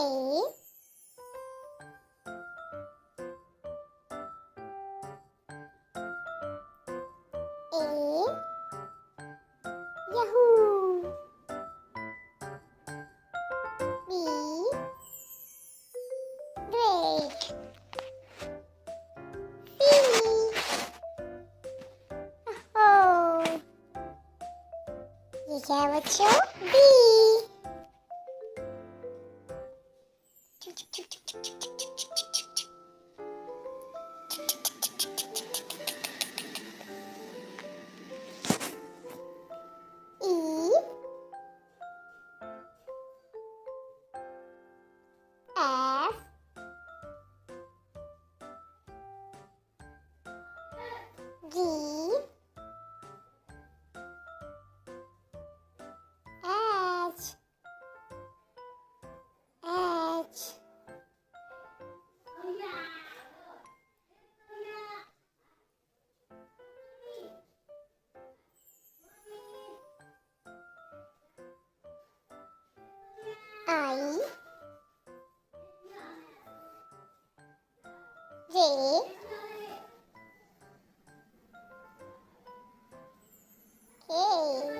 A. Yahoo! B. Great! C. Oh! ये क्या है बच्चों? B. E. F. G. H. H. I. J. K.